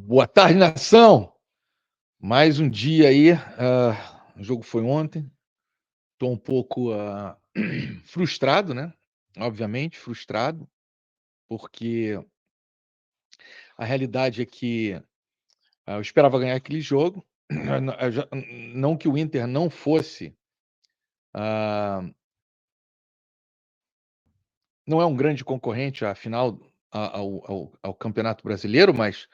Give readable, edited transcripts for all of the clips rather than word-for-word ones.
Boa tarde, nação! Mais um dia aí, o jogo foi ontem. Estou um pouco frustrado, né? Obviamente, frustrado, porque a realidade é que eu esperava ganhar aquele jogo. Não que o Inter não fosse, ah, não é um grande concorrente, afinal, ao Campeonato Brasileiro, mas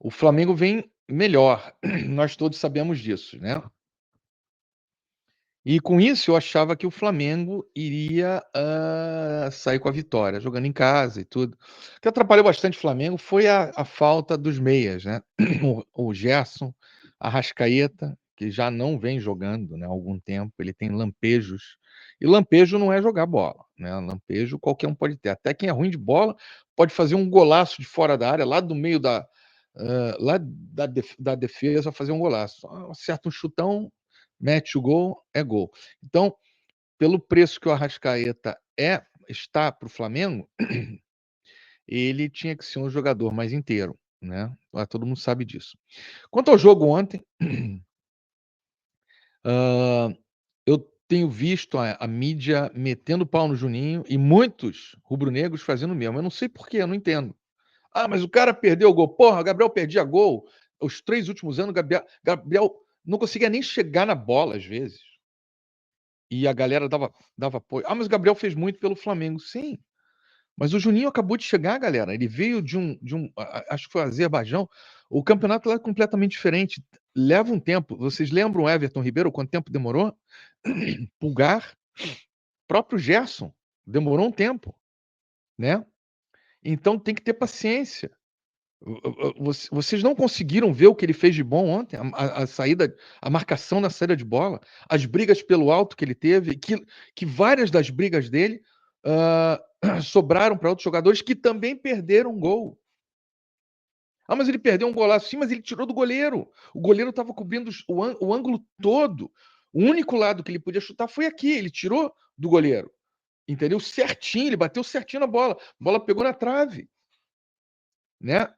o Flamengo vem melhor. Nós todos sabemos disso, né? E com isso eu achava que o Flamengo iria, sair com a vitória, jogando em casa e tudo. O que atrapalhou bastante o Flamengo foi a falta dos meias, né. O Gerson, Arrascaeta, que já não vem jogando, né, há algum tempo, ele tem lampejos, e lampejo não é jogar bola, né, lampejo qualquer um pode ter, até quem é ruim de bola pode fazer um golaço de fora da área, lá do meio lá da defesa, fazer um golaço. Acerta um chutão, mete o gol, é gol. Então, pelo preço que o Arrascaeta está para o Flamengo, ele tinha que ser um jogador mais inteiro, né? Todo mundo sabe disso. Quanto ao jogo ontem, eu tenho visto a mídia metendo pau no Juninho e muitos rubro-negros fazendo o mesmo. Eu não sei por quê, eu não entendo. Mas o cara perdeu o gol. Porra, Gabriel perdia gol. Os 3 últimos anos, Gabriel não conseguia nem chegar na bola, às vezes. E a galera dava apoio. Mas o Gabriel fez muito pelo Flamengo. Sim, mas o Juninho acabou de chegar, galera. Ele veio de um acho que foi o Azerbaijão. O campeonato lá é completamente diferente. Leva um tempo. Vocês lembram o Everton Ribeiro, quanto tempo demorou? Pulgar, próprio Gerson, demorou um tempo, né. Então tem que ter paciência. Vocês não conseguiram ver o que ele fez de bom ontem? A saída, a marcação na saída de bola, as brigas pelo alto que ele teve, que várias das brigas dele, hã, sobraram para outros jogadores que também perderam gol. Mas ele perdeu um golaço, sim, mas ele tirou do goleiro. O goleiro estava cobrindo o ângulo todo. O único lado que ele podia chutar foi aqui, ele tirou do goleiro, entendeu? Certinho, ele bateu certinho na bola. A bola pegou na trave, né.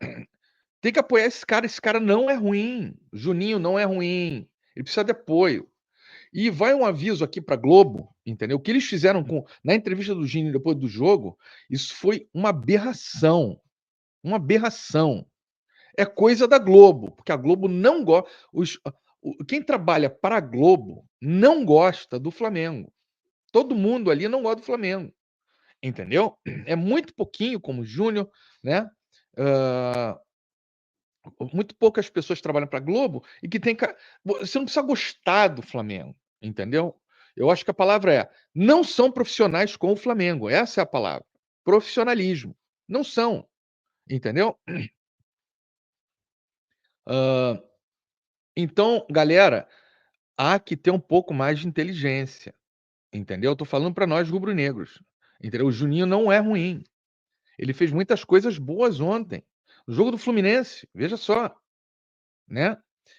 Tem que apoiar esse cara não é ruim, Juninho não é ruim, ele precisa de apoio. E vai um aviso aqui pra Globo, entendeu, o que eles fizeram na entrevista do Juninho depois do jogo, isso foi uma aberração, uma aberração. É coisa da Globo, porque a Globo não gosta, quem trabalha para a Globo não gosta do Flamengo. Todo mundo ali não gosta do Flamengo, entendeu. É muito pouquinho, como o Júnior, né, hã muito poucas pessoas trabalham para a Globo e que tem você não precisa gostar do Flamengo, entendeu? Eu acho que a palavra é: não são profissionais com o Flamengo, essa é a palavra, profissionalismo. Não são, entendeu? Hã, então, galera, há que ter um pouco mais de inteligência, entendeu? Eu tô falando para nós rubro-negros, entendeu? O Juninho não é ruim, ele fez muitas coisas boas ontem, no jogo do Fluminense, veja só. Né,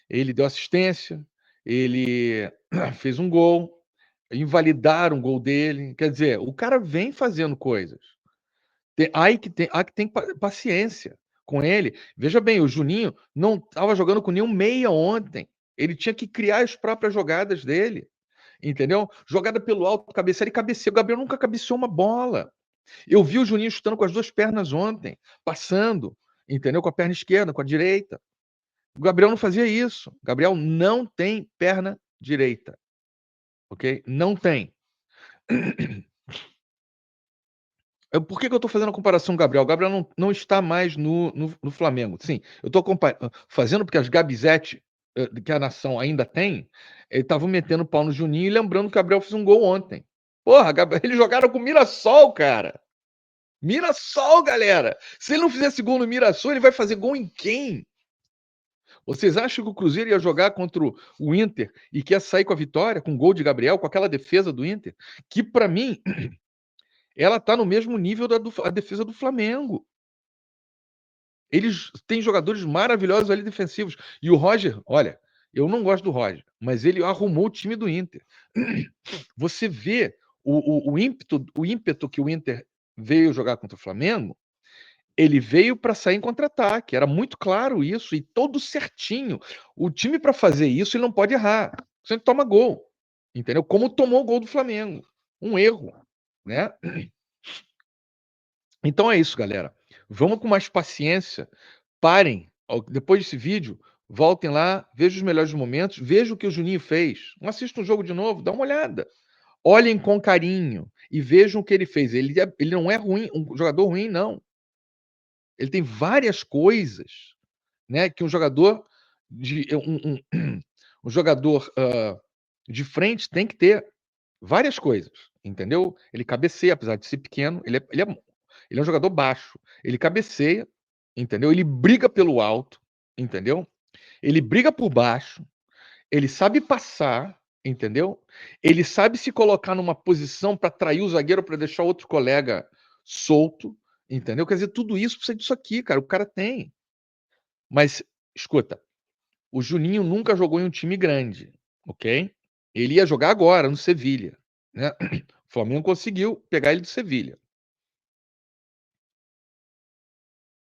ele deu assistência, ele fez um gol, invalidaram o gol dele, quer dizer, o cara vem fazendo coisas. Há que ter paciência com ele. Veja bem, o Juninho não estava jogando com nenhum meia ontem, ele tinha que criar as próprias jogadas dele, entendeu? Jogada pelo alto, cabecear, ele cabeceia, o Gabriel nunca cabeceou uma bola. Eu vi o Juninho chutando com as 2 pernas ontem, passando, entendeu, com a perna esquerda, com a direita. O Gabriel não fazia isso. O Gabriel não tem perna direita, ok? Não tem. Por que que eu estou fazendo a comparação com o Gabriel? O Gabriel não está mais no Flamengo. Sim, eu estou fazendo porque as Gabizete, que a nação ainda tem, estavam metendo pau no Juninho e lembrando que o Gabriel fez um gol ontem. Porra, eles jogaram com o Mirassol, cara. Mirassol, galera. Se ele não fizesse gol no Mirassol, ele vai fazer gol em quem? Vocês acham que o Cruzeiro ia jogar contra o Inter e que ia sair com a vitória, com o gol de Gabriel, com aquela defesa do Inter? Que para mim, ela tá no mesmo nível a defesa do Flamengo. Eles têm jogadores maravilhosos ali defensivos. E o Roger, olha, eu não gosto do Roger, mas ele arrumou o time do Inter. Você vê o ímpeto que o Inter veio jogar contra o Flamengo, Ele veio para sair em contra-ataque, era muito claro isso e todo certinho. O time para fazer isso ele não pode errar, senão ele toma gol, entendeu? Como tomou o gol do Flamengo, um erro, né. Então é isso galera, vamos com mais paciência, parem, depois desse vídeo, voltem lá, vejam os melhores momentos, vejam o que o Juninho fez, não assista o jogo de novo, dá uma olhada, olhem com carinho e vejam o que ele fez, ele não é ruim, um jogador ruim não. Ele tem várias coisas, né, que um jogador de um jogador, de frente tem que ter, várias coisas, entendeu? Ele cabeceia, apesar de ser pequeno, ele é um jogador baixo, ele cabeceia, entendeu? Ele briga pelo alto, entendeu? Ele briga por baixo, ele sabe passar, entendeu? Ele sabe se colocar numa posição para atrair o zagueiro para deixar outro colega solto, entendeu? Quer dizer, tudo isso precisa disso aqui, cara, o cara tem. Mas, escuta, o Juninho nunca jogou em um time grande, ok? Ele ia jogar agora no Sevilha, né? O Flamengo conseguiu pegar ele do Sevilha.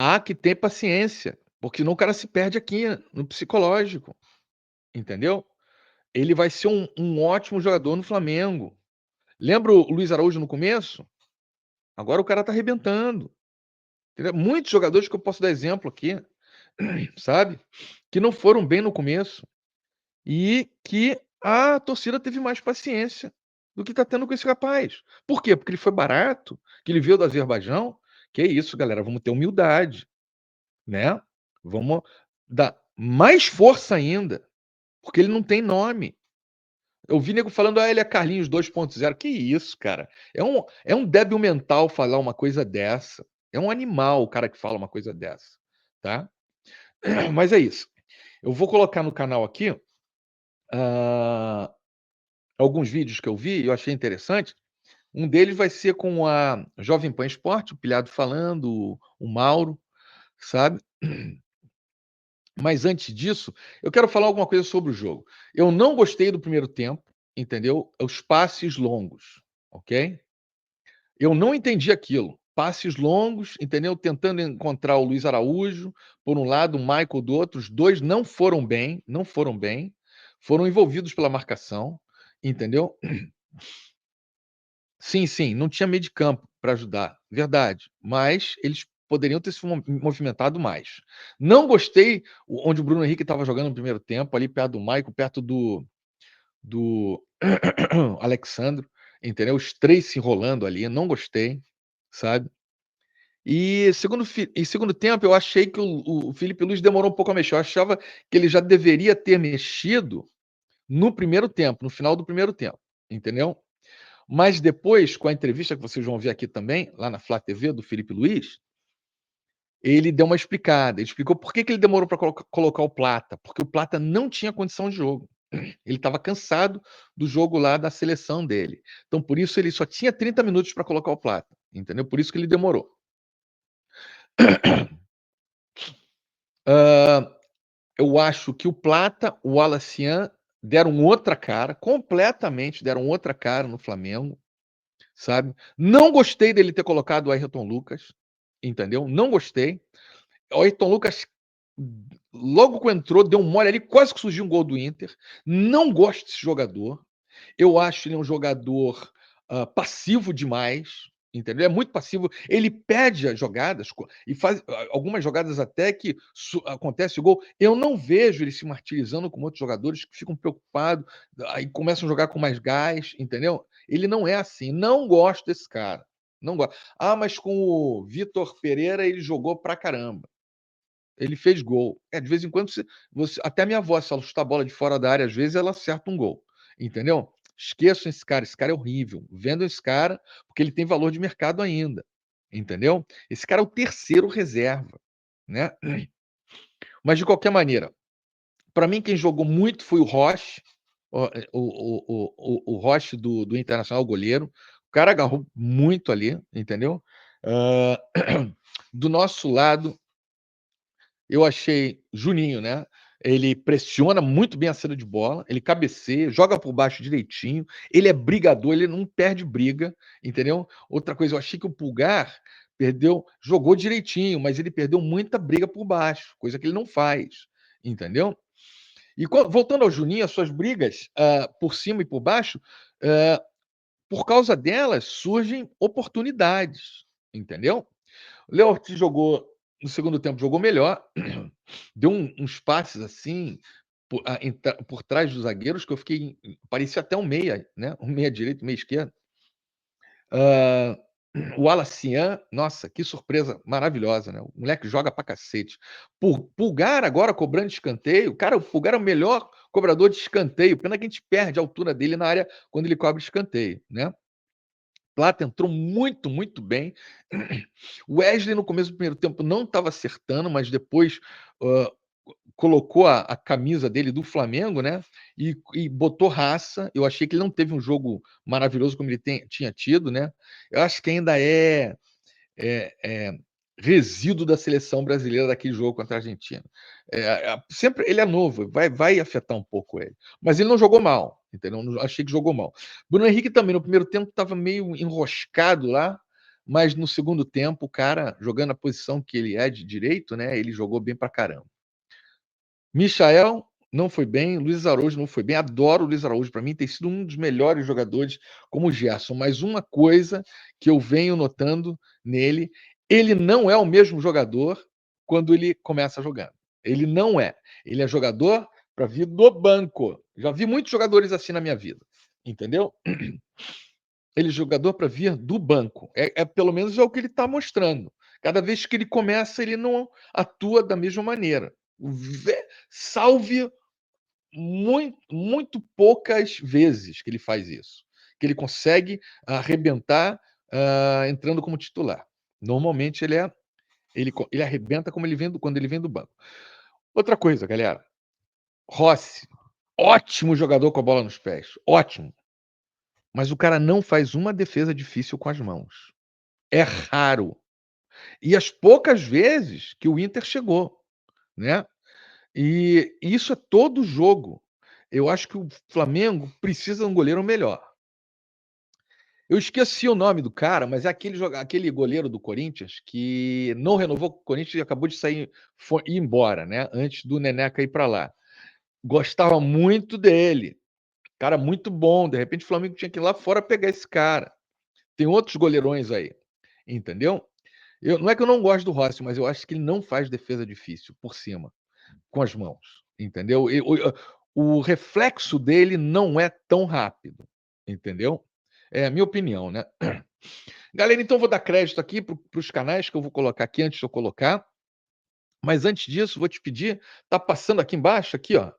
Há que ter paciência, porque senão o cara se perde aqui no psicológico, entendeu? Ele vai ser um ótimo jogador no Flamengo. Lembra o Luiz Araújo no começo? Agora o cara tá arrebentando, entendeu? Muitos jogadores que eu posso dar exemplo aqui, sabe, que não foram bem no começo. E que a torcida teve mais paciência do que tá tendo com esse rapaz. Por quê? Porque ele foi barato, que ele veio do Azerbaijão. Que isso, galera, vamos ter humildade, né. Vamos dar mais força ainda, porque ele não tem nome. Eu vi nego falando: "Ah, ele é Carlinhos 2.0". Que isso, cara. É um débil mental falar uma coisa dessa. É um animal o cara que fala uma coisa dessa, tá. Mas é isso. Eu vou colocar no canal aqui, hã alguns vídeos que eu vi e eu achei interessante, um deles vai ser com a Jovem Pan Esporte, o Pilhado falando, o Mauro, sabe. Mas antes disso, eu quero falar alguma coisa sobre o jogo. Eu não gostei do primeiro tempo, entendeu, os passes longos, ok. Eu não entendi aquilo, passes longos, entendeu, tentando encontrar o Luiz Araújo, por um lado, o Michael do outro, os 2 não foram bem, não foram bem, foram envolvidos pela marcação, entendeu. Sim, sim, não tinha meio de campo para ajudar, verdade, mas eles poderiam ter se movimentado mais. Não gostei onde o Bruno Henrique estava jogando no primeiro tempo, ali perto do Maicon, perto do Alexandro, entendeu? Os 3 se enrolando ali, não gostei, sabe. Segundo tempo, eu achei que o Felipe Luiz demorou um pouco a mexer, eu achava que ele já deveria ter mexido no primeiro tempo, no final do primeiro tempo, entendeu? Mas depois, com a entrevista que vocês vão ver aqui também, lá na Flá TV, do Felipe Luiz, ele deu uma explicada. Ele explicou por que que ele demorou para colocar o Plata, porque o Plata não tinha condição de jogo. Ele estava cansado do jogo lá da seleção dele. Então, por isso, ele só tinha 30 minutos para colocar o Plata, entendeu? Por isso que ele demorou. Eu acho que o Plata, o Alacian deram outra cara, completamente deram outra cara no Flamengo, sabe. Não gostei dele ter colocado o Ayrton Lucas, entendeu, não gostei. O Ayrton Lucas, logo que entrou, deu um mole ali, quase que surgiu um gol do Inter. Não gosto desse jogador. Eu acho ele um jogador, passivo demais, entendeu? É muito passivo. Ele pede as jogadas e faz algumas jogadas até que acontece o gol. Eu não vejo ele se martirizando com outros jogadores que ficam preocupados, aí começam a jogar com mais gás, entendeu? Ele não é assim. Não gosto desse cara. Não gosto. Ah, mas com o Vitor Pereira ele jogou pra caramba. Ele fez gol. É, de vez em quando você até a minha avó, se ela chutar a bola de fora da área, às vezes ela acerta um gol, entendeu? Esqueçam esse cara é horrível. Vendam esse cara, porque ele tem valor de mercado ainda, entendeu? Esse cara é o terceiro reserva, né. Mas de qualquer maneira, para mim quem jogou muito foi o Roche, o Roche do Internacional, o goleiro. O cara agarrou muito ali, entendeu? Hã, do nosso lado eu achei Juninho, né, ele pressiona muito bem a saída de bola, ele cabeceia, joga por baixo direitinho, ele é brigador, ele não perde briga, entendeu. Outra coisa, eu achei que o Pulgar jogou direitinho, mas ele perdeu muita briga por baixo, coisa que ele não faz, entendeu? E voltando ao Juninho, as suas brigas por cima e por baixo, por causa delas surgem oportunidades, entendeu? O Léo Ortiz jogou, no segundo tempo, jogou melhor, deu uns passes assim, por trás dos zagueiros, que eu fiquei. Parecia até um meia, né? Um meia direito, meia esquerda. O Alacian, nossa, que surpresa maravilhosa, né? O moleque joga pra cacete. Pulgar agora cobrando escanteio. Cara, o Pulgar é o melhor cobrador de escanteio. Pena que a gente perde a altura dele na área quando ele cobra escanteio, né? Plata entrou muito, muito bem. O Wesley, no começo do primeiro tempo, não estava acertando, mas depois colocou a camisa dele do Flamengo, né? E botou raça. Eu achei que ele não teve um jogo maravilhoso como ele tinha tido, né? Eu acho que ainda é resíduo da seleção brasileira daquele jogo contra a Argentina. Sempre ele é novo, vai afetar um pouco ele. Mas ele não jogou mal, entendeu? Não achei que jogou mal. Bruno Henrique também, no primeiro tempo, estava meio enroscado lá, mas no segundo tempo, o cara, jogando a posição que ele é de direito, né? Ele jogou bem pra caramba. Michael não foi bem, Luiz Araújo não foi bem. Adoro o Luiz Araújo, para mim tem sido um dos melhores jogadores como o Gerson. Mas uma coisa que eu venho notando nele, ele não é o mesmo jogador quando ele começa jogando. Ele não é. Ele é jogador para vir do banco. Já vi muitos jogadores assim na minha vida, entendeu? Ele é jogador para vir do banco. Pelo menos é o que ele está mostrando. Cada vez que ele começa, ele não atua da mesma maneira. Salve muito poucas vezes que ele faz isso, que ele consegue arrebentar entrando como titular. Normalmente ele arrebenta como quando ele vem do banco. Outra coisa, galera, Rossi, ótimo jogador com a bola nos pés, ótimo, mas o cara não faz uma defesa difícil com as mãos. É raro. E as poucas vezes que o Inter chegou, né? E isso é todo jogo. Eu acho que o Flamengo precisa de um goleiro melhor. Eu esqueci o nome do cara, mas é aquele goleiro do Corinthians que não renovou com o Corinthians e acabou de sair, ir embora, né? Antes do Neneca ir para lá. Gostava muito dele. Cara muito bom. De repente o Flamengo tinha que ir lá fora pegar esse cara. Tem outros goleirões aí. Entendeu? Não é que eu não gosto do Rossi, mas eu acho que ele não faz defesa difícil por cima, com as mãos. Entendeu? O reflexo dele não é tão rápido. Entendeu? É a minha opinião, né? Galera, então vou dar crédito aqui para os canais que eu vou colocar aqui antes de eu colocar. Mas antes disso, vou te pedir, tá passando aqui embaixo, aqui, ó.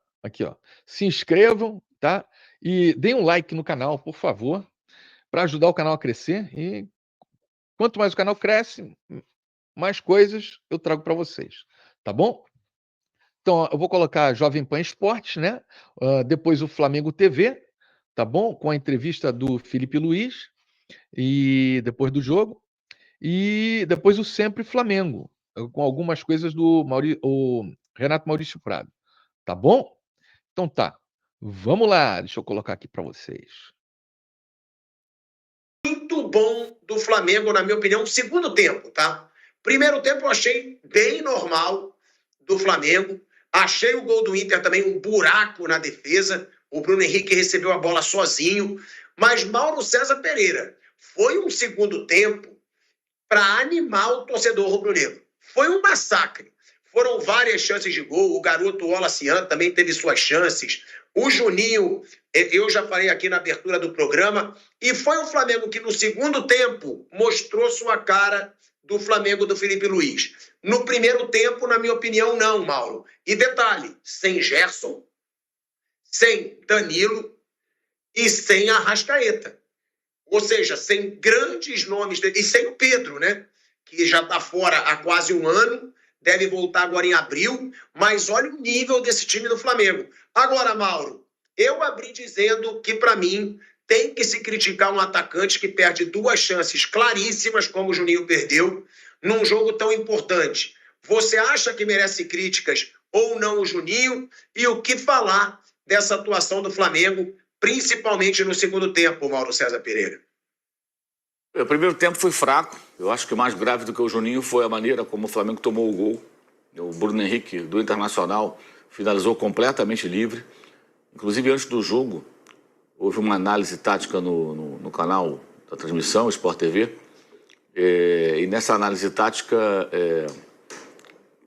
Se inscrevam, tá? E deem um like no canal, por favor, para ajudar o canal a crescer. E quanto mais o canal cresce, mais coisas eu trago para vocês, tá bom? Então, eu vou colocar Jovem Pan Esportes, né? Depois o Flamengo TV, tá bom? Com a entrevista do Felipe Luiz e depois do jogo. E depois o Sempre Flamengo, com algumas coisas do o Renato Maurício Prado. Tá bom? Então tá. Vamos lá, deixa eu colocar aqui para vocês. Muito bom do Flamengo, na minha opinião, segundo tempo, tá? Primeiro tempo eu achei bem normal do Flamengo. Achei o gol do Inter também um buraco na defesa. O Bruno Henrique recebeu a bola sozinho. Mas Mauro César Pereira, foi um segundo tempo para animar o torcedor rubro-negro. Foi um massacre. Foram várias chances de gol. O garoto Olacian também teve suas chances. O Juninho, eu já falei aqui na abertura do programa. E foi o Flamengo que, no segundo tempo, mostrou sua cara do Flamengo do Felipe Luiz. No primeiro tempo, na minha opinião, não, Mauro. E detalhe, sem Gerson, sem Danilo e sem Arrascaeta. Ou seja, sem grandes nomes, e sem o Pedro, né? Que já está fora há quase um ano, deve voltar agora em abril, mas olha o nível desse time do Flamengo. Agora, Mauro, eu abri dizendo que, para mim, tem que se criticar um atacante que perde duas chances claríssimas, como o Juninho perdeu, num jogo tão importante. Você acha que merece críticas ou não o Juninho? E o que falar dessa atuação do Flamengo, principalmente no segundo tempo, Mauro César Pereira? O primeiro tempo foi fraco. Eu acho que o mais grave do que o Juninho foi a maneira como o Flamengo tomou o gol. O Bruno Henrique, do Internacional, finalizou completamente livre. Inclusive, antes do jogo, houve uma análise tática no canal da transmissão, Sport TV. E nessa análise tática,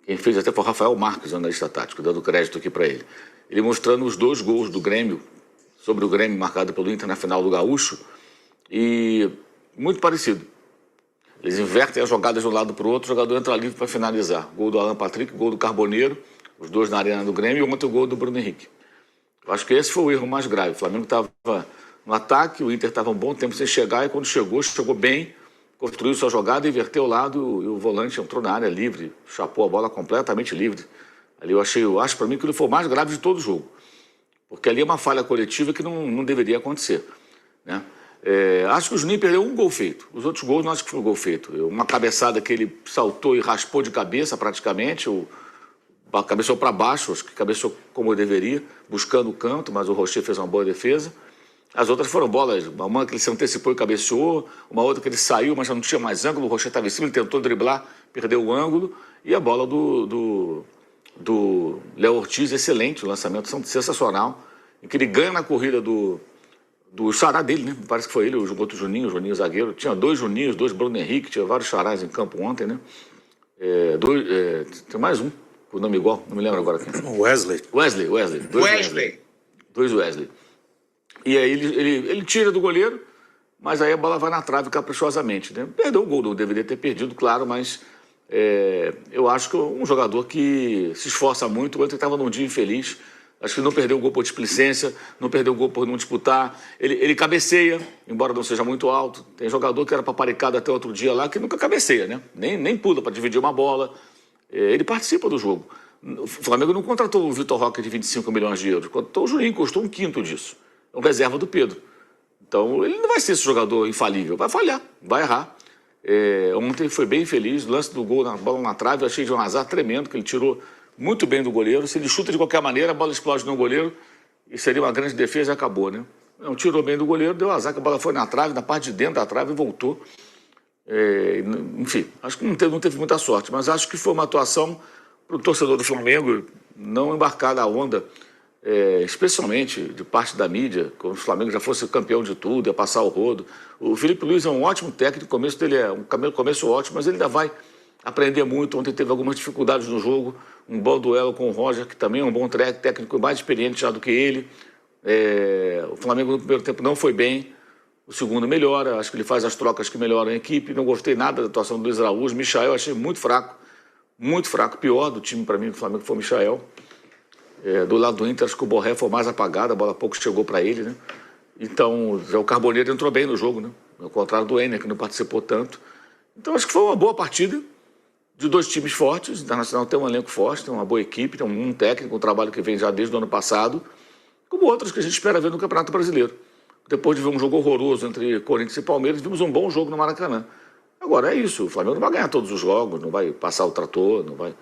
quem fez até foi o Rafael Marques, analista tático, dando crédito aqui para ele. Ele mostrando os 2 gols do Grêmio, sobre o Grêmio marcado pelo Inter na final do Gaúcho, e muito parecido. Eles invertem as jogadas de um lado para o outro, o jogador entra livre para finalizar. Gol do Alan Patrick, gol do Carboneiro, os 2 na arena do Grêmio, e ontem o gol do Bruno Henrique. Eu acho que esse foi o erro mais grave. O Flamengo estava no ataque, o Inter estava um bom tempo sem chegar, e quando chegou bem, construiu sua jogada, inverteu o lado, e o volante entrou na área livre, chapou a bola completamente livre. Ali eu acho para mim que ele foi o mais grave de todo o jogo. Porque ali é uma falha coletiva que não deveria acontecer, né? Acho que o Juninho perdeu um gol feito. Os outros gols não acho que foi um gol feito. Uma cabeçada que ele saltou e raspou de cabeça praticamente, cabeceou para baixo, acho que cabeceou como deveria, buscando o canto, mas o Rocher fez uma boa defesa. As outras foram bolas, uma que ele se antecipou e cabeceou, uma outra que ele saiu, mas já não tinha mais ângulo, o Rocher estava em cima, ele tentou driblar, perdeu o ângulo, e a bola do Léo Ortiz, excelente, o lançamento sensacional, em que ele ganha na corrida do xará dele, né? Parece que foi ele, o outro Juninho, zagueiro. Tinha 2 Juninhos, 2 Bruno Henrique, tinha vários xarás em campo ontem, né? Tem mais um, com o nome igual, não me lembro agora quem. Wesley. 2 Wesley. E aí ele tira do goleiro, mas aí a bola vai na trave caprichosamente, né? Perdeu o gol, não deveria ter perdido, claro, mas eu acho que um jogador que se esforça muito. Ontem estava num dia infeliz. Acho que não perdeu o gol por displicência, não perdeu o gol por não disputar. Ele cabeceia, embora não seja muito alto. Tem jogador que era paparicado até outro dia lá, que nunca cabeceia, né? Nem pula para dividir uma bola. Ele participa do jogo. O Flamengo não contratou o Vitor Roque de 25 milhões de euros. Contratou o Juninho, custou 1/5 disso. É um reserva do Pedro. Então, ele não vai ser esse jogador infalível. Vai falhar, vai errar. Ontem foi bem feliz. O lance do gol, na bola na trave, eu achei de um azar tremendo, que ele tirou muito bem do goleiro. Se ele chuta de qualquer maneira, a bola explode no goleiro e seria uma grande defesa e acabou, né? Não, tirou bem do goleiro, deu azar que a bola foi na trave, na parte de dentro da trave e voltou. Enfim, acho que não teve muita sorte, mas acho que foi uma atuação para o torcedor do Flamengo não embarcar na onda, especialmente de parte da mídia, como se o Flamengo já fosse campeão de tudo, ia passar o rodo. O Felipe Luiz é um ótimo técnico, o começo dele é um começo ótimo, mas ele ainda vai aprender muito. Ontem teve algumas dificuldades no jogo, um bom duelo com o Roger, que também é um bom técnico, mais experiente já do que ele. O Flamengo no primeiro tempo não foi bem, o segundo melhora, acho que ele faz as trocas que melhoram a equipe. Não gostei nada da atuação do Luiz Araújo. Michael achei muito fraco, pior do time para mim do Flamengo foi o Michael. Do lado do Inter, acho que o Borré foi mais apagado, a bola pouco chegou para ele, né? Então, já o Carboneiro entrou bem no jogo, né? Ao contrário do Enner, que não participou tanto. Então, acho que foi uma boa partida de 2 times fortes. O Internacional tem um elenco forte, tem uma boa equipe, tem um técnico, um trabalho que vem já desde o ano passado, como outros que a gente espera ver no Campeonato Brasileiro. Depois de ver um jogo horroroso entre Corinthians e Palmeiras, vimos um bom jogo no Maracanã. Agora é isso, o Flamengo não vai ganhar todos os jogos, não vai passar o trator, não vai...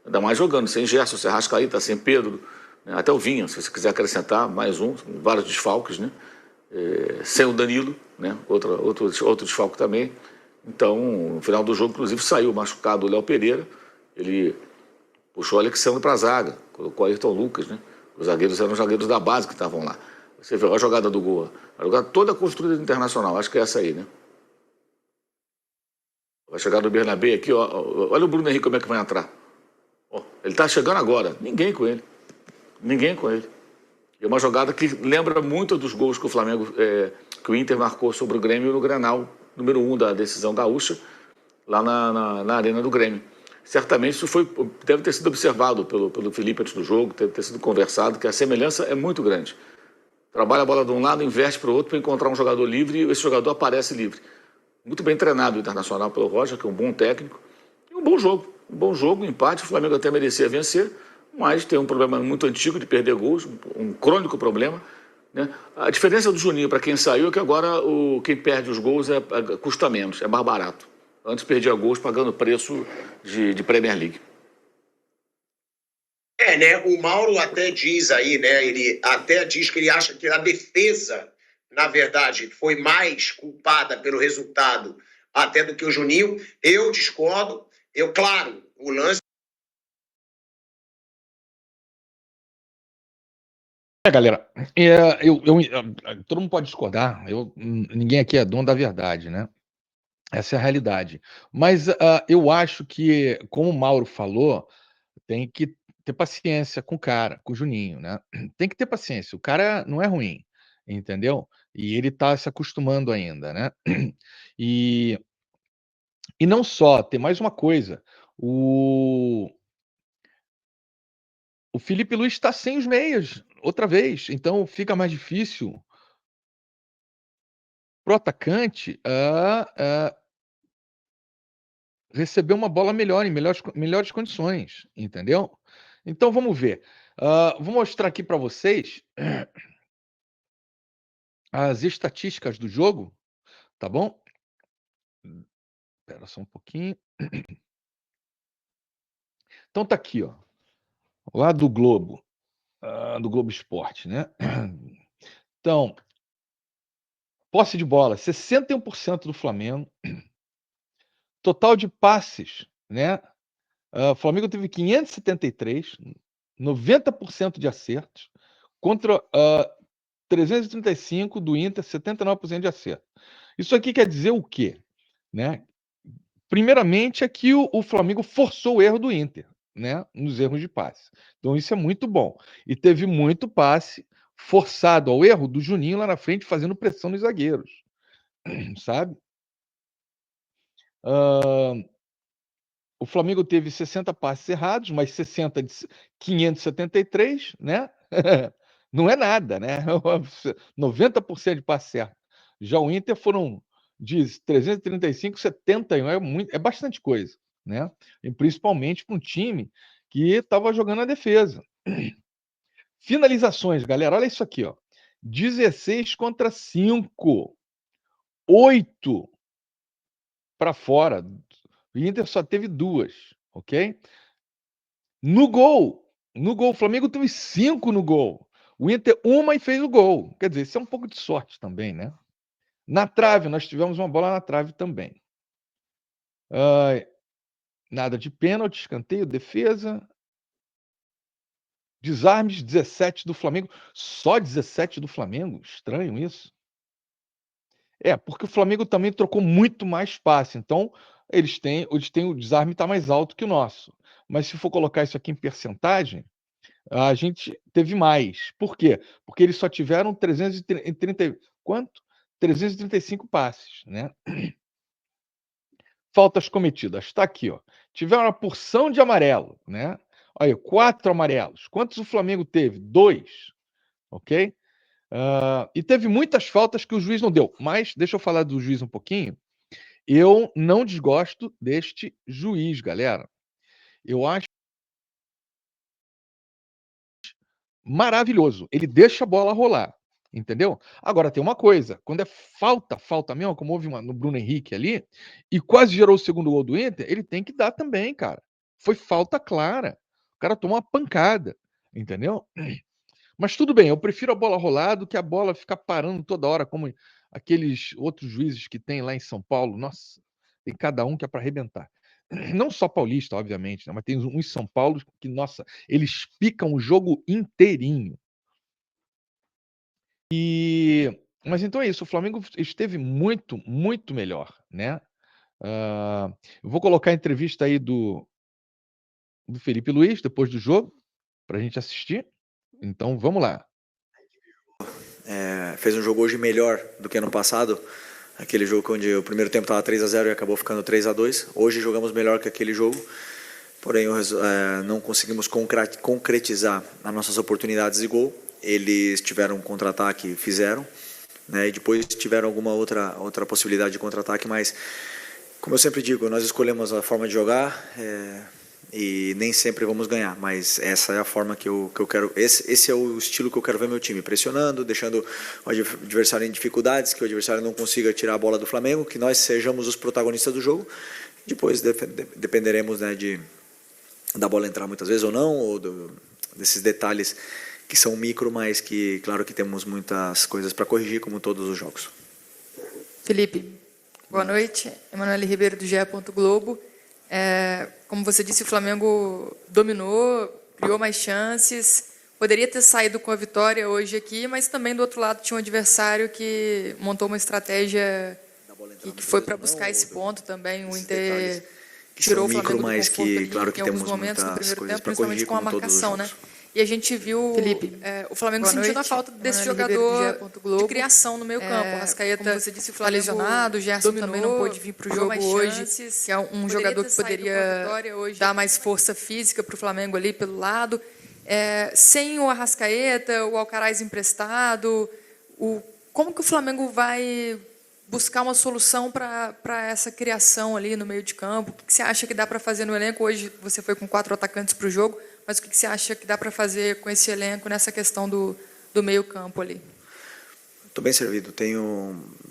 Ainda mais jogando, sem Gerson, sem Arrascaíta, sem Pedro, né? Até o Vinha, se você quiser acrescentar, mais vários desfalques, né? Sem o Danilo, né? Outro desfalque também. Então, no final do jogo, inclusive, saiu machucado o Léo Pereira, ele puxou o Alexandre para a zaga, colocou o Ayrton Lucas, né? Os zagueiros eram os zagueiros da base que estavam lá. Você viu a jogada do gol, a jogada toda construída do Internacional, acho que é essa aí, né? Vai chegar no Bernabé aqui, ó, olha o Bruno Henrique como é que vai entrar. Ó, ele está chegando agora, ninguém com ele. É uma jogada que lembra muito dos gols que o Flamengo, que o Inter marcou sobre o Grêmio no Grenal, número 1 da decisão gaúcha, lá na arena do Grêmio. Certamente isso deve ter sido observado pelo Felipe antes do jogo, deve ter sido conversado, que a semelhança é muito grande. Trabalha a bola de um lado, inverte para o outro para encontrar um jogador livre e esse jogador aparece livre. Muito bem treinado o Internacional pelo Roger, que é um bom técnico. E um bom jogo, empate. O Flamengo até merecia vencer, mas tem um problema muito antigo de perder gols, um crônico problema, né? A diferença do Juninho para quem saiu é que agora quem perde os gols custa menos, é mais barato. Antes perdia gols pagando preço de Premier League. Né? O Mauro até diz aí, né? Ele até diz que ele acha que a defesa na verdade, foi mais culpada pelo resultado até do que o Juninho. Eu discordo. Claro, o lance... Galera, todo mundo pode discordar, ninguém aqui é dono da verdade, né? Essa é a realidade. Mas eu acho que, como o Mauro falou, tem que ter paciência com o cara, com o Juninho, né? Tem que ter paciência. O cara não é ruim, entendeu? E ele tá se acostumando ainda, né? E, e não só, tem mais uma coisa. O Felipe Luiz está sem os meias, outra vez. Então fica mais difícil pro atacante receber uma bola melhor, em melhores condições, entendeu? Então vamos ver. Vou mostrar aqui para vocês as estatísticas do jogo, tá bom? Espera só um pouquinho. Então tá aqui, ó, lá do Globo Esporte, né? Então, posse de bola, 61% do Flamengo. Total de passes, né? O Flamengo teve 573, 90% de acertos, contra 335 do Inter, 79% de acerto. Isso aqui quer dizer o quê? Né? Primeiramente é que o Flamengo forçou o erro do Inter, né? Nos erros de passe. Então isso é muito bom. E teve muito passe forçado ao erro do Juninho lá na frente, fazendo pressão nos zagueiros, sabe? O Flamengo teve 60 passes errados, mas 60 de 573, né? Não é nada, né? 90% de passe certo. Já o Inter foram de 335, 71, é bastante coisa, né? E principalmente para um time que estava jogando a defesa. Finalizações, galera, olha isso aqui, ó. 16 contra 5. 8 para fora. O Inter só teve 2, ok? No gol, o Flamengo teve 5 no gol. O Inter, uma e fez o gol. Quer dizer, isso é um pouco de sorte também, né? Na trave, nós tivemos uma bola na trave também. Nada de pênalti, escanteio, defesa. Desarmes, 17 do Flamengo. Só 17 do Flamengo? Estranho isso. Porque o Flamengo também trocou muito mais passe. Então, eles têm o desarme está mais alto que o nosso. Mas se for colocar isso aqui em percentagem, a gente teve mais. Por quê? Porque eles só tiveram 330, quanto? 335 passes, né? Faltas cometidas. Está aqui, ó. Tiveram uma porção de amarelo, né? Olha, 4 amarelos. Quantos o Flamengo teve? 2, ok? E teve muitas faltas que o juiz não deu. Mas, deixa eu falar do juiz um pouquinho. Eu não desgosto deste juiz, galera. Eu acho maravilhoso. Ele deixa a bola rolar, entendeu? Agora tem uma coisa, quando é falta mesmo, como houve no Bruno Henrique ali, e quase gerou o segundo gol do Inter, ele tem que dar também, cara. Foi falta clara. O cara tomou uma pancada, entendeu? Mas tudo bem, eu prefiro a bola rolar do que a bola ficar parando toda hora, como aqueles outros juízes que tem lá em São Paulo. Nossa, tem cada um que é para arrebentar. Não só paulista, obviamente, né? Mas tem uns em São Paulo que, nossa, eles picam o jogo inteirinho. Mas então é isso, o Flamengo esteve muito, muito melhor, né? Eu vou colocar a entrevista aí do Felipe Luiz depois do jogo, para a gente assistir. Então vamos lá. Fez um jogo hoje melhor do que ano passado. Aquele jogo onde o primeiro tempo estava 3-0 e acabou ficando 3-2. Hoje jogamos melhor que aquele jogo, porém não conseguimos concretizar as nossas oportunidades de gol. Eles tiveram um contra-ataque, fizeram, né? E depois tiveram alguma outra possibilidade de contra-ataque, mas, como eu sempre digo, nós escolhemos a forma de jogar e nem sempre vamos ganhar, mas essa é a forma que eu quero, esse é o estilo que eu quero ver meu time, pressionando, deixando o adversário em dificuldades, que o adversário não consiga tirar a bola do Flamengo, que nós sejamos os protagonistas do jogo. Depois dependeremos, né, da bola entrar muitas vezes ou não, ou desses detalhes que são micro, mas que, claro que temos muitas coisas para corrigir, como todos os jogos. Felipe, boa noite. Emanuele Ribeiro, do GE. Globo. Como você disse, o Flamengo dominou, criou mais chances, poderia ter saído com a vitória hoje aqui, mas também do outro lado tinha um adversário que montou uma estratégia que foi para buscar esse ponto também. O Inter tirou o Flamengo do conforto ali, claro que em alguns temos momentos no muitas primeiro coisas tempo, para principalmente corrigir, com a como todos os marcação, né? jogos. E a gente viu Felipe, o Flamengo boa sentindo noite. a falta desse Emanuele jogador Ribeiro, de criação no meio campo. O Arrascaeta, como você disse, o tá Flamengo lesionado, o Gerson dominou, também não pôde vir para o jogo hoje, que é um jogador que poderia dar mais força física para o Flamengo ali pelo lado. Sem o Arrascaeta, o Alcaraz emprestado, como que o Flamengo vai buscar uma solução para essa criação ali no meio de campo? O que você acha que dá para fazer no elenco? Hoje você foi com 4 atacantes para o jogo, mas o que você acha que dá para fazer com esse elenco nessa questão do meio campo ali? Estou bem servido,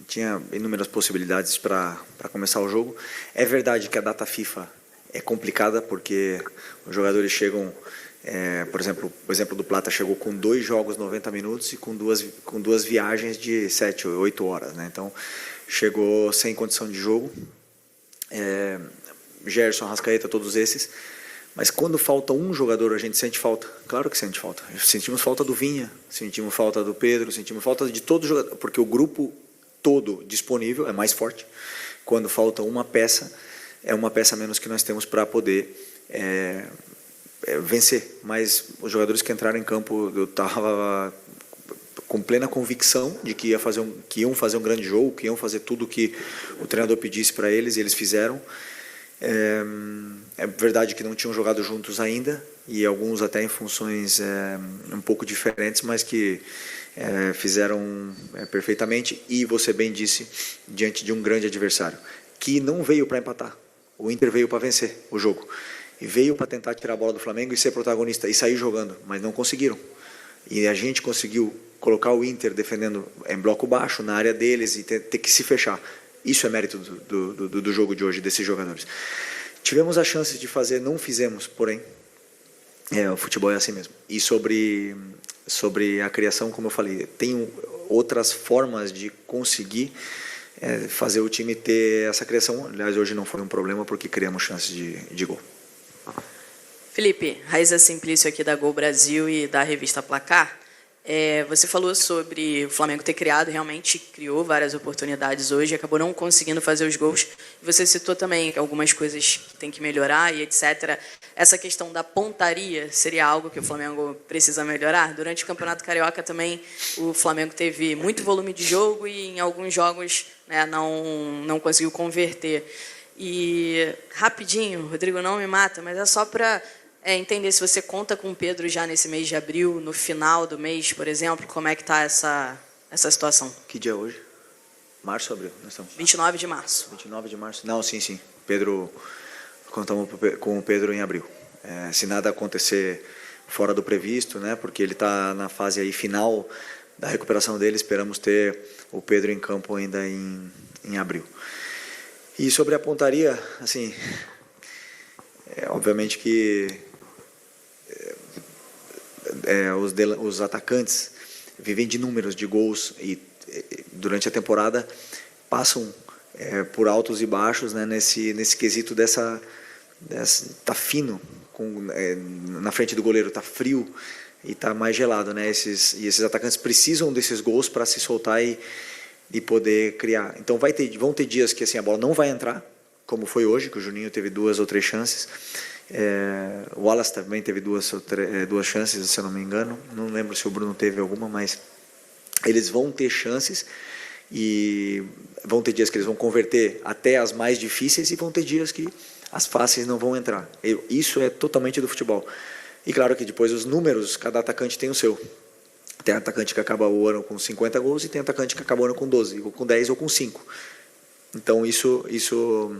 tinha inúmeras possibilidades para começar o jogo. É verdade que a data FIFA é complicada, porque os jogadores chegam, por exemplo, o exemplo do Plata chegou com 2 jogos 90 minutos e com duas viagens de 7 ou 8 horas, né? Então chegou sem condição de jogo. Gerson, Arrascaeta, todos esses. Mas quando falta um jogador, a gente sente falta. Claro que sente falta. Sentimos falta do Vinha, sentimos falta do Pedro, sentimos falta de todo jogador, porque o grupo todo disponível é mais forte. Quando falta uma peça, é uma peça a menos que nós temos para poder vencer. Mas os jogadores que entraram em campo, eu estava com plena convicção de que iam fazer um grande jogo, que iam fazer tudo o que o treinador pedisse para eles, e eles fizeram. É verdade que não tinham jogado juntos ainda, e alguns até em funções um pouco diferentes, mas que fizeram perfeitamente. E você bem disse, diante de um grande adversário, que não veio para empatar. O Inter veio para vencer o jogo, e veio para tentar tirar a bola do Flamengo e ser protagonista, e sair jogando, mas não conseguiram. E a gente conseguiu colocar o Inter defendendo em bloco baixo, na área deles, e ter que se fechar. Isso é mérito do jogo de hoje, desses jogadores. Tivemos a chance de fazer, não fizemos, porém, o futebol é assim mesmo. E sobre a criação, como eu falei, tem outras formas de conseguir fazer o time ter essa criação. Aliás, hoje não foi um problema, porque criamos chances de gol. Felipe, Raíza Simplício aqui da Gol Brasil e da revista Placar. Você falou sobre o Flamengo ter realmente criou várias oportunidades hoje, acabou não conseguindo fazer os gols. Você citou também algumas coisas que tem que melhorar e etc. Essa questão da pontaria seria algo que o Flamengo precisa melhorar? Durante o Campeonato Carioca também o Flamengo teve muito volume de jogo e em alguns jogos, né, não conseguiu converter. E rapidinho, Rodrigo, não me mata, mas é só para entender se você conta com o Pedro já nesse mês de abril, no final do mês, por exemplo, como é que está essa situação? Que dia é hoje? Março ou abril? 29 de março. 29 de março? Não, sim. Pedro, contamos com o Pedro em abril. Se nada acontecer fora do previsto, né, porque ele está na fase aí final da recuperação dele, esperamos ter o Pedro em campo ainda em abril. E sobre a pontaria, assim, obviamente que os atacantes vivem de números de gols e durante a temporada passam por altos e baixos, né, nesse quesito tá fino na frente do goleiro, tá frio e tá mais gelado, né? Esses atacantes precisam desses gols para se soltar e poder criar. Então vão ter dias que assim a bola não vai entrar, como foi hoje, que o Juninho teve 2 ou 3 chances. O Wallace também teve 2 chances, se eu não me engano. Não lembro se o Bruno teve alguma, mas eles vão ter chances e vão ter dias que eles vão converter até as mais difíceis e vão ter dias que as fáceis não vão entrar. Isso é totalmente do futebol. E claro que depois os números, cada atacante tem o seu. Tem atacante que acaba o ano com 50 gols e tem atacante que acaba o ano com 12, ou com 10 ou com 5. Então isso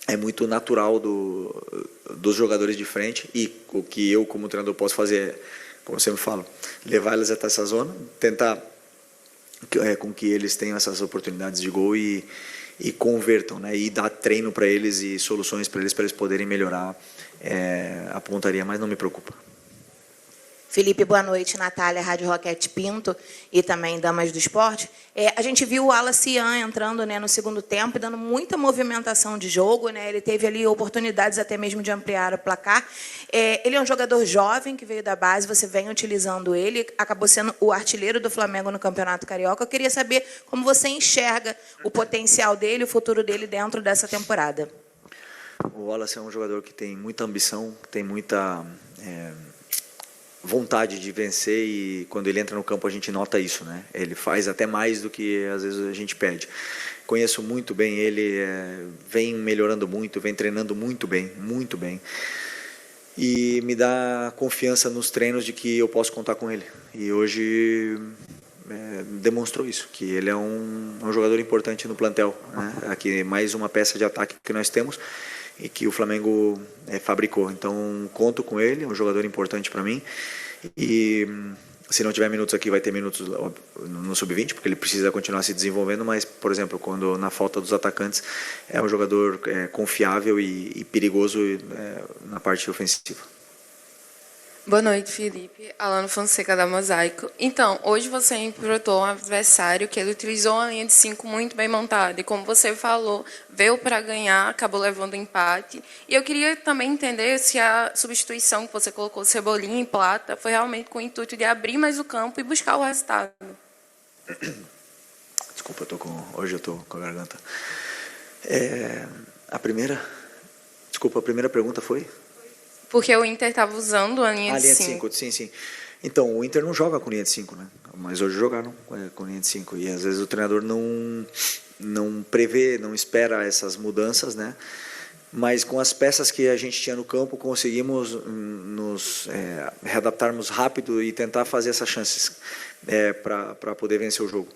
é muito natural dos jogadores de frente, e o que eu como treinador posso fazer, como eu sempre falo, levar eles até essa zona, tentar com que eles tenham essas oportunidades de gol e convertam, né, e dar treino para eles e soluções para eles poderem melhorar a pontaria, mas não me preocupa. Felipe, boa noite. Natália, Rádio Roquete Pinto e também Damas do Esporte. A gente viu o Wallace Ian entrando, né, no segundo tempo e dando muita movimentação de jogo, né? Ele teve ali oportunidades até mesmo de ampliar o placar. Ele é um jogador jovem que veio da base, você vem utilizando ele, acabou sendo o artilheiro do Flamengo no Campeonato Carioca. Eu queria saber como você enxerga o potencial dele, o futuro dele dentro dessa temporada. O Wallace é um jogador que tem muita ambição, tem muita vontade de vencer, e quando ele entra no campo a gente nota isso, né? Ele faz até mais do que às vezes a gente pede. Conheço muito bem ele, vem melhorando muito, vem treinando muito bem, e me dá confiança nos treinos de que eu posso contar com ele. E hoje demonstrou isso, que ele é um jogador importante no plantel, né? Aqui mais uma peça de ataque que nós temos e que o Flamengo fabricou. Então conto com ele, é um jogador importante para mim, e se não tiver minutos aqui vai ter minutos no sub-20, porque ele precisa continuar se desenvolvendo, mas, por exemplo, quando na falta dos atacantes, é um jogador confiável e perigoso na parte ofensiva. Boa noite, Felipe. Alano Fonseca, da Mosaico. Então, hoje você enfrentou um adversário que ele utilizou uma linha de 5 muito bem montada. E como você falou, veio para ganhar, acabou levando empate. E eu queria também entender se a substituição que você colocou Cebolinha em Plata foi realmente com o intuito de abrir mais o campo e buscar o resultado. Desculpa, hoje eu estou com a garganta. A primeira pergunta foi? Porque o Inter estava usando a linha de 5. Sim. Então, o Inter não joga com linha de 5, né? Mas hoje jogaram com linha de 5. E às vezes o treinador não prevê, não espera essas mudanças, né? Mas com as peças que a gente tinha no campo, conseguimos nos readaptarmos rápido e tentar fazer essas chances para poder vencer o jogo.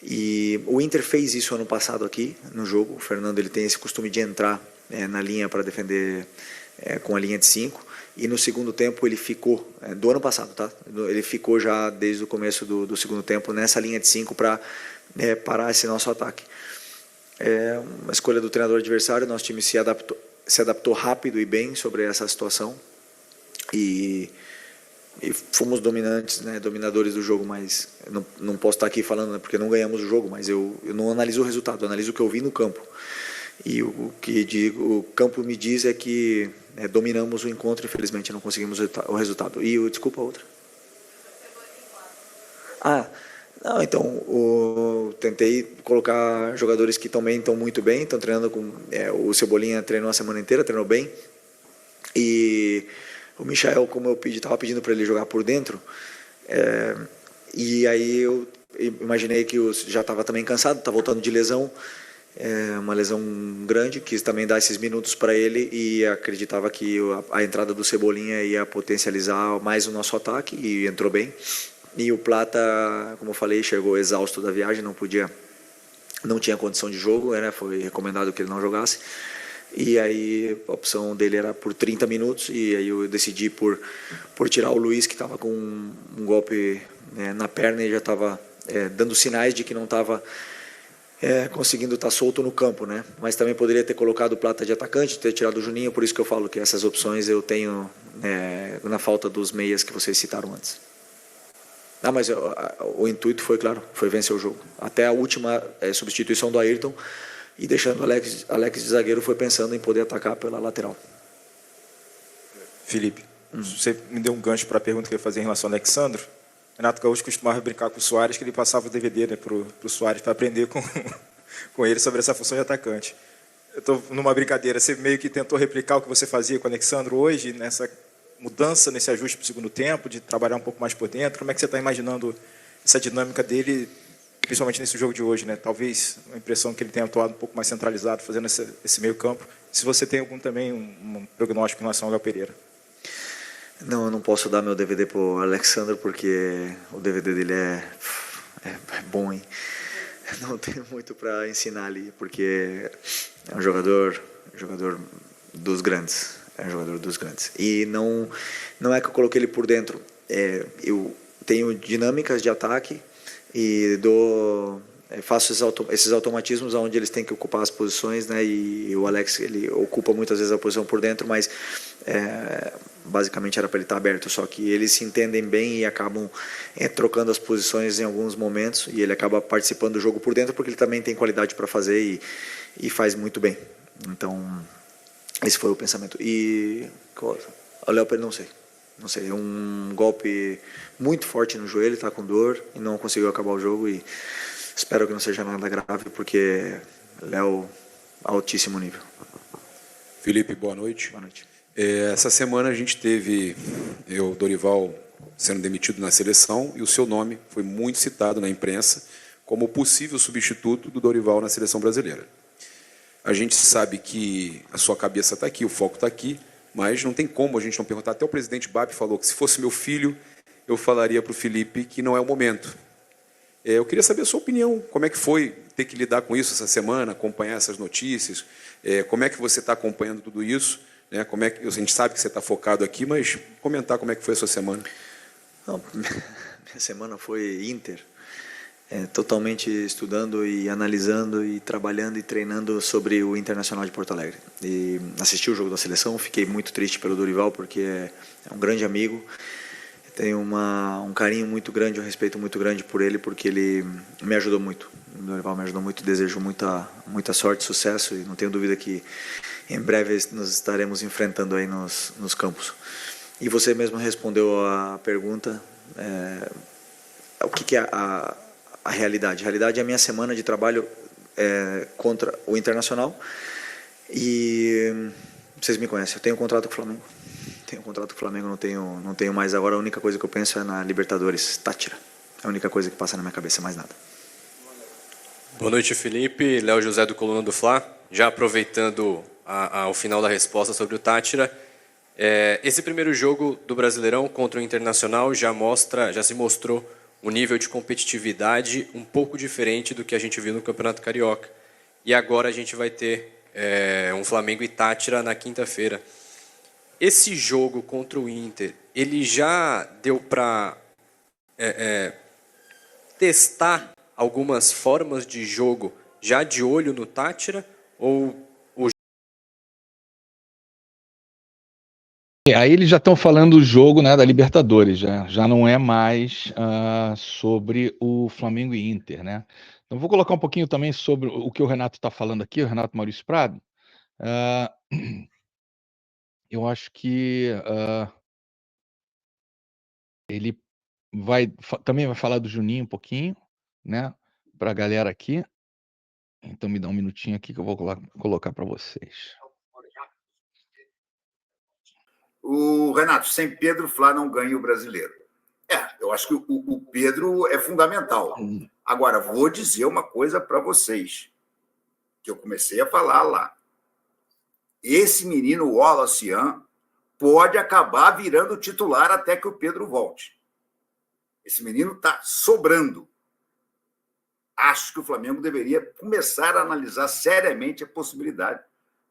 E o Inter fez isso ano passado aqui no jogo. O Fernando, ele tem esse costume de entrar na linha para defender com a linha de 5, e no segundo tempo ele ficou, do ano passado, tá? Ele ficou já desde o começo do segundo tempo nessa linha de 5 para parar esse nosso ataque. É uma escolha do treinador adversário, nosso time se adaptou rápido e bem sobre essa situação, e fomos dominantes, né, dominadores do jogo, mas não posso estar aqui falando, né, porque não ganhamos o jogo, mas eu não analiso o resultado, eu analiso o que eu vi no campo. E o que o campo me diz é que dominamos o encontro, infelizmente não conseguimos o resultado. E desculpa a outra. Não, então tentei colocar jogadores que também estão muito bem, estão treinando com o Cebolinha treinou a semana inteira, treinou bem, e o Michael, como eu estava pedindo para ele jogar por dentro, e aí eu imaginei que já estava também cansado, está voltando de lesão. Uma lesão grande, quis também dar esses minutos para ele, e acreditava que a entrada do Cebolinha ia potencializar mais o nosso ataque, e entrou bem. E o Plata, como eu falei, chegou exausto da viagem, não tinha condição de jogo, né? Foi recomendado que ele não jogasse, e aí a opção dele era por 30 minutos, e aí eu decidi por tirar o Luiz, que estava com um golpe na perna e já estava dando sinais de que não estava conseguindo estar solto no campo, né? Mas também poderia ter colocado o Plata de atacante, ter tirado o Juninho, por isso que eu falo que essas opções eu tenho na falta dos meias que vocês citaram antes. Mas o intuito foi, claro, foi vencer o jogo. Até a última substituição do Ayrton, e deixando o Alex de zagueiro, foi pensando em poder atacar pela lateral. Felipe, você me deu um gancho para a pergunta que eu ia fazer em relação ao Alexandro. Renato Gaúcho costumava brincar com o Soares, que ele passava o DVD, né, para o Soares, para aprender com ele sobre essa função de atacante. Eu estou numa brincadeira, você meio que tentou replicar o que você fazia com o Alexandro hoje, nessa mudança, nesse ajuste para o segundo tempo, de trabalhar um pouco mais por dentro. Como é que você está imaginando essa dinâmica dele, principalmente nesse jogo de hoje, né? Talvez uma impressão que ele tenha atuado um pouco mais centralizado, fazendo esse meio campo. Se você tem algum também um prognóstico em relação ao Léo Pereira. Não, eu não posso dar meu DVD pro Alexandre, porque o DVD dele é bom, hein? Não tenho muito para ensinar ali, porque é um jogador dos grandes. É um jogador dos grandes. E não é que eu coloquei ele por dentro. Eu tenho dinâmicas de ataque e faço esses automatismos onde eles têm que ocupar as posições, né? E o Alex, ele ocupa muitas vezes a posição por dentro, mas basicamente era para ele estar aberto, só que eles se entendem bem e acabam trocando as posições em alguns momentos, e ele acaba participando do jogo por dentro porque ele também tem qualidade para fazer e faz muito bem. Então, esse foi o pensamento. E o Léo Pereira, não sei, um golpe muito forte no joelho, está com dor e não conseguiu acabar o jogo, e espero que não seja nada grave, porque Léo, altíssimo nível. Felipe, boa noite. Boa noite. Essa semana a gente teve o Dorival sendo demitido na seleção e o seu nome foi muito citado na imprensa como possível substituto do Dorival na seleção brasileira. A gente sabe que a sua cabeça está aqui, o foco está aqui, mas não tem como a gente não perguntar. Até o presidente Babi falou que se fosse meu filho, eu falaria para o Felipe que não é o momento. Eu queria saber a sua opinião, como é que foi ter que lidar com isso essa semana, acompanhar essas notícias, como é que você está acompanhando tudo isso, né? Como é que, a gente sabe que você está focado aqui, mas comentar como é que foi a sua semana. Não, minha semana foi Inter, totalmente estudando e analisando e trabalhando e treinando sobre o Internacional de Porto Alegre. E assisti o jogo da seleção, fiquei muito triste pelo Dorival, porque é um grande amigo, tenho um carinho muito grande, um respeito muito grande por ele, porque ele me ajudou muito. O Dorival me ajudou muito, desejo muita sorte, sucesso, e não tenho dúvida que em breve nos estaremos enfrentando aí nos campos. E você mesmo respondeu a pergunta, o que é a realidade? A realidade é a minha semana de trabalho contra o Internacional, e vocês me conhecem, eu tenho um contrato com o Flamengo. Não tenho mais agora. A única coisa que eu penso é na Libertadores, Táchira. É a única coisa que passa na minha cabeça, mais nada. Boa noite, Felipe. Léo José do Coluna do Fla. Já aproveitando o final da resposta sobre o Táchira, esse primeiro jogo do Brasileirão contra o Internacional já se mostrou um nível de competitividade um pouco diferente do que a gente viu no Campeonato Carioca. E agora a gente vai ter um Flamengo e Táchira na quinta-feira. Esse jogo contra o Inter, ele já deu para testar algumas formas de jogo já de olho no Táchira? Aí eles já estão falando do jogo, né, da Libertadores, já não é mais sobre o Flamengo e Inter, né? Então vou colocar um pouquinho também sobre o que o Renato está falando aqui, o Renato Maurício Prado. Eu acho que ele também vai falar do Juninho um pouquinho, né, para a galera aqui. Então me dá um minutinho aqui que eu vou colocar para vocês. O Renato, sem Pedro, Flá não ganha o Brasileiro. Eu acho que o Pedro é fundamental. Agora, vou dizer uma coisa para vocês, que eu comecei a falar lá. Esse menino Wallace pode acabar virando titular até que o Pedro volte. Esse menino está sobrando. Acho que o Flamengo deveria começar a analisar seriamente a possibilidade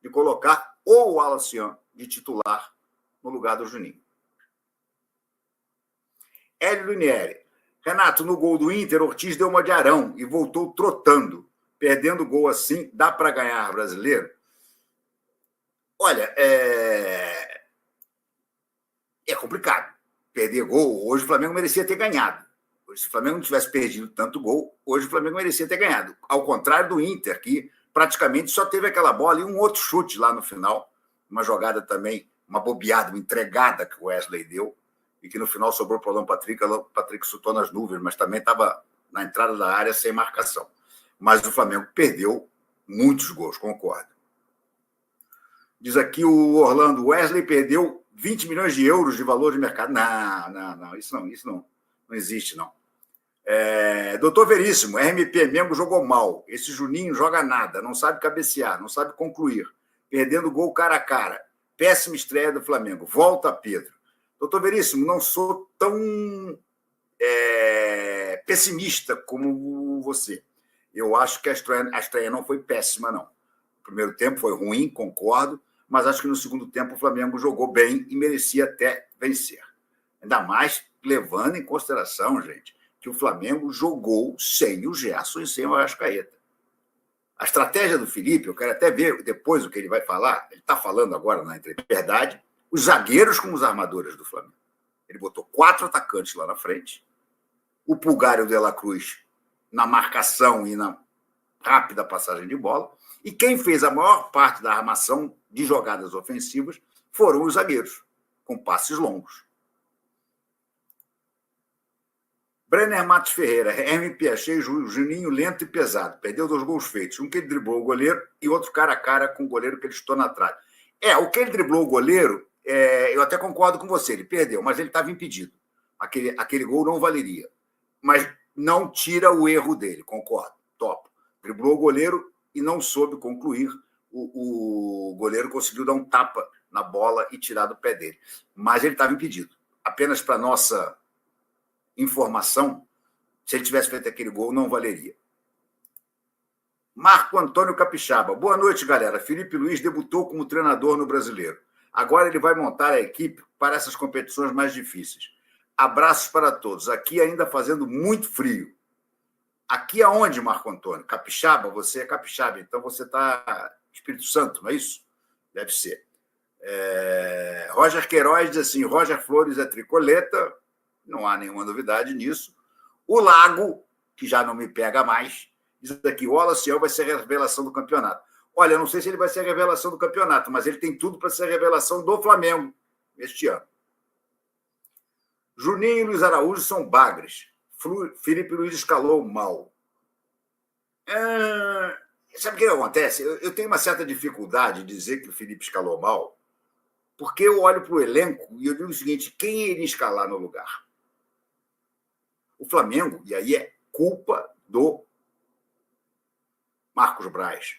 de colocar o Wallace de titular no lugar do Juninho. Hélio Linieri. Renato, no gol do Inter, Ortiz deu uma de Arão e voltou trotando. Perdendo gol assim, dá para ganhar brasileiro? Olha, é complicado. Perder gol, hoje o Flamengo merecia ter ganhado. Se o Flamengo não tivesse perdido tanto gol, hoje o Flamengo merecia ter ganhado. Ao contrário do Inter, que praticamente só teve aquela bola e um outro chute lá no final. Uma jogada também, uma bobeada, uma entregada que o Wesley deu, e que no final sobrou para o Alan Patrick. O Alan Patrick chutou nas nuvens, mas também estava na entrada da área sem marcação. Mas o Flamengo perdeu muitos gols, concordo. Diz aqui o Orlando, Wesley perdeu 20 milhões de euros de valor de mercado. Não, isso não existe, não. Doutor Veríssimo, RMP, Mengo jogou mal. Esse Juninho joga nada, não sabe cabecear, não sabe concluir. Perdendo gol cara a cara. Péssima estreia do Flamengo. Volta, Pedro. Doutor Veríssimo, não sou tão pessimista como você. Eu acho que a estreia não foi péssima, não. O primeiro tempo foi ruim, concordo, mas acho que no segundo tempo o Flamengo jogou bem e merecia até vencer. Ainda mais levando em consideração, gente, que o Flamengo jogou sem o Gerson e sem o Arrascaeta. A estratégia do Felipe, eu quero até ver depois o que ele vai falar, ele está falando agora na entrevista, verdade, os zagueiros como os armadores do Flamengo. Ele botou 4 atacantes lá na frente, o Pulgar e o De La Cruz na marcação e na rápida passagem de bola, e quem fez a maior parte da armação de jogadas ofensivas foram os zagueiros, com passes longos. Brenner Matos Ferreira, MP, achei o Juninho lento e pesado, perdeu 2 gols feitos, um que ele driblou o goleiro e outro cara a cara com o goleiro que ele chutou na trave. O que ele driblou o goleiro, eu até concordo com você, ele perdeu, mas ele estava impedido. Aquele gol não valeria. Mas não tira o erro dele, concordo, topo. Driblou o goleiro e não soube concluir. O goleiro conseguiu dar um tapa na bola e tirar do pé dele. Mas ele estava impedido. Apenas para nossa informação, se ele tivesse feito aquele gol, não valeria. Marco Antônio Capixaba. Boa noite, galera. Felipe Luiz debutou como treinador no Brasileiro. Agora ele vai montar a equipe para essas competições mais difíceis. Abraços para todos. Aqui ainda fazendo muito frio. Aqui aonde, Marco Antônio? Capixaba? Você é capixaba, então você está Espírito Santo, não é isso? Deve ser. Roger Queiroz diz assim, Roger Flores é tricoleta, não há nenhuma novidade nisso. O Lago, que já não me pega mais, diz aqui, o Wallace vai ser a revelação do campeonato. Olha, eu não sei se ele vai ser a revelação do campeonato, mas ele tem tudo para ser a revelação do Flamengo este ano. Juninho e Luiz Araújo são bagres. Felipe Luiz escalou mal. Sabe o que acontece? Eu tenho uma certa dificuldade de dizer que o Felipe escalou mal, porque eu olho para o elenco e eu digo o seguinte, quem iria escalar no lugar? O Flamengo, e aí é culpa do Marcos Braz,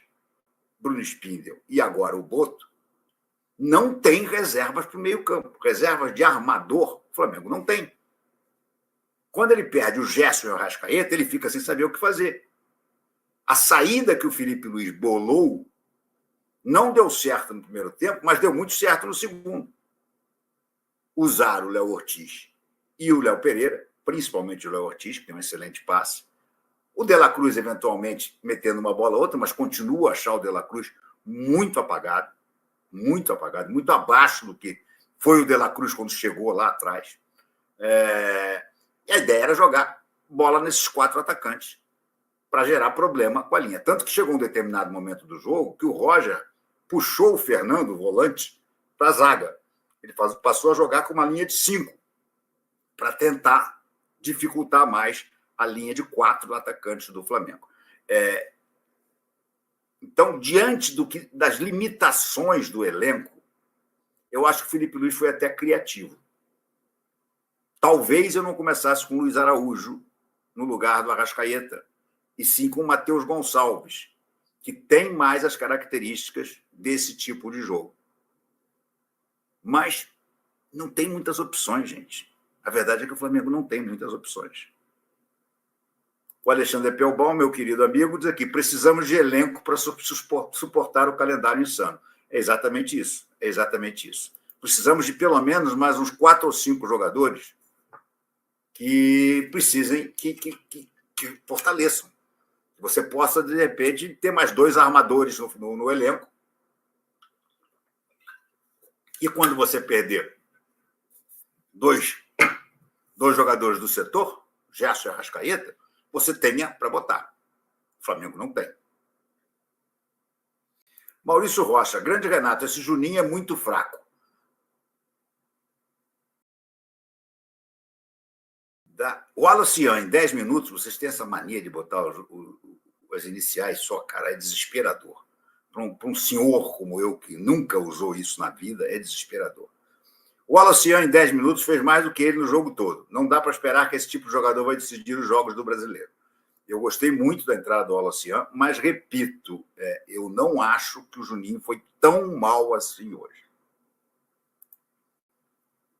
Bruno Spindel e agora o Boto, não tem reservas para o meio-campo. Reservas de armador, o Flamengo não tem. Quando ele perde o Gerson e o Arrascaeta, ele fica sem saber o que fazer. A saída que o Felipe Luiz bolou não deu certo no primeiro tempo, mas deu muito certo no segundo. Usar o Léo Ortiz e o Léo Pereira, principalmente o Léo Ortiz, que tem um excelente passe. O De La Cruz, eventualmente, metendo uma bola ou outra, mas continua a achar o De La Cruz muito apagado, muito abaixo do que foi o De La Cruz quando chegou lá atrás. E a ideia era jogar bola nesses 4 atacantes para gerar problema com a linha. Tanto que chegou um determinado momento do jogo que o Roger puxou o Fernando, o volante, para a zaga. Ele passou a jogar com uma linha de 5 para tentar dificultar mais a linha de 4 atacantes do Flamengo. Então, diante das limitações do elenco, eu acho que o Felipe Luiz foi até criativo. Talvez eu não começasse com o Luiz Araújo no lugar do Arrascaeta, e sim com o Matheus Gonçalves, que tem mais as características desse tipo de jogo. Mas não tem muitas opções, gente. A verdade é que o Flamengo não tem muitas opções. O Alexandre Pelbal, meu querido amigo, diz aqui, precisamos de elenco para suportar o calendário insano. É exatamente isso. Precisamos de pelo menos mais uns 4 ou 5 jogadores que precisem, que fortaleçam. Você possa, de repente, ter mais 2 armadores no elenco. E quando você perder 2 jogadores do setor, Gerson e Arrascaeta, você tenha para botar. O Flamengo não tem. Maurício Rocha, grande Renato, esse Juninho é muito fraco. O Wallace em 10 minutos, vocês têm essa mania de botar as iniciais só, cara, é desesperador. Para um senhor como eu, que nunca usou isso na vida, é desesperador. O Wallace em 10 minutos fez mais do que ele no jogo todo. Não dá para esperar que esse tipo de jogador vai decidir os jogos do Brasileiro. Eu gostei muito da entrada do Wallace, mas, repito, eu não acho que o Juninho foi tão mal assim hoje.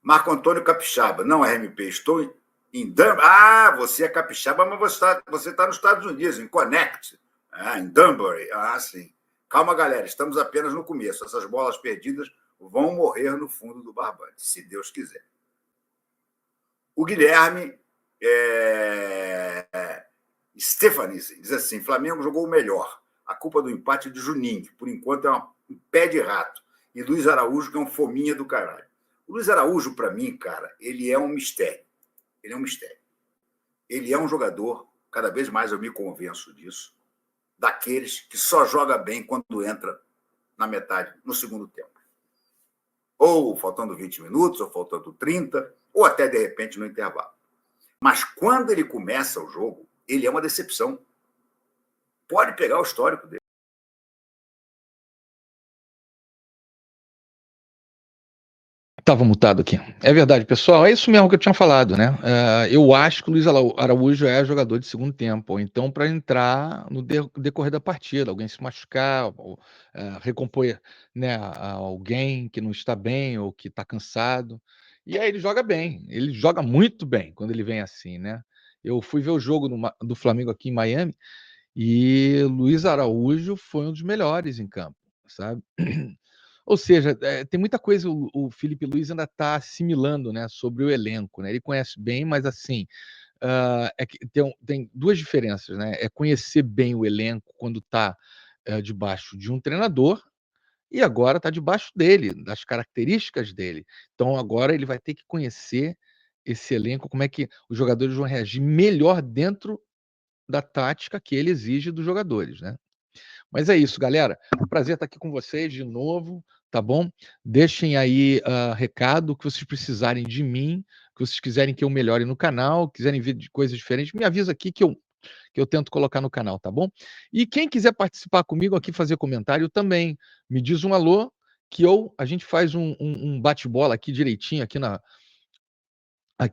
Marco Antônio Capixaba, não é RMP, estou em Dunbar. Ah, você é capixaba, mas você está nos Estados Unidos, em Connect. Em Dunbury. Ah, sim. Calma, galera, estamos apenas no começo. Essas bolas perdidas vão morrer no fundo do barbante, se Deus quiser. O Guilherme Stefanes diz assim, Flamengo jogou o melhor. A culpa do empate é de Juninho, que por enquanto é um pé de rato. e Luiz Araújo, que é um fominha do caralho. O Luiz Araújo, para mim, cara, ele é um mistério. Ele é um mistério. Ele é um jogador, cada vez mais eu me convenço disso, daqueles que só joga bem quando entra na metade, no segundo tempo. Ou faltando 20 minutos, ou faltando 30, ou até, de repente, no intervalo. Mas quando ele começa o jogo, ele é uma decepção. Pode pegar o histórico dele. Estava mutado aqui. É verdade, pessoal. É isso mesmo que eu tinha falado, né? Eu acho que o Luiz Araújo é jogador de segundo tempo, ou então para entrar no decorrer da partida, alguém se machucar, ou recompor, né, alguém que não está bem ou que está cansado. E aí ele joga bem, ele joga muito bem quando ele vem assim, né? Eu fui ver o jogo do Flamengo aqui em Miami e Luiz Araújo foi um dos melhores em campo, sabe? Ou seja, tem muita coisa o Felipe Luiz ainda está assimilando, né, sobre o elenco, né? Ele conhece bem, mas assim, é que tem duas diferenças, né? É conhecer bem o elenco quando está debaixo de um treinador e agora está debaixo dele, das características dele. Então agora ele vai ter que conhecer esse elenco, como é que os jogadores vão reagir melhor dentro da tática que ele exige dos jogadores, né? Mas é isso, galera. Prazer estar aqui com vocês de novo, tá bom? Deixem aí recado, que vocês precisarem de mim, que vocês quiserem que eu melhore no canal, quiserem ver de coisas diferentes, me avisa aqui que eu tento colocar no canal, tá bom? E quem quiser participar comigo aqui, fazer comentário também, me diz um alô, que a gente faz um bate-bola aqui direitinho, aqui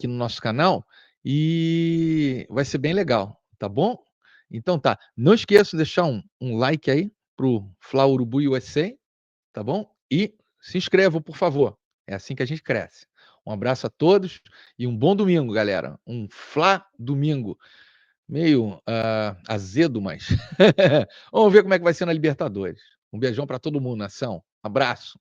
no nosso canal, e vai ser bem legal, tá bom? Então tá, não esqueça de deixar um like aí pro Fla Urubu USA, tá bom? E se inscrevam, por favor. É assim que a gente cresce. Um abraço a todos e um bom domingo, galera. Um Fla domingo. Meio azedo, mas vamos ver como é que vai ser na Libertadores. Um beijão para todo mundo, nação. Abraço.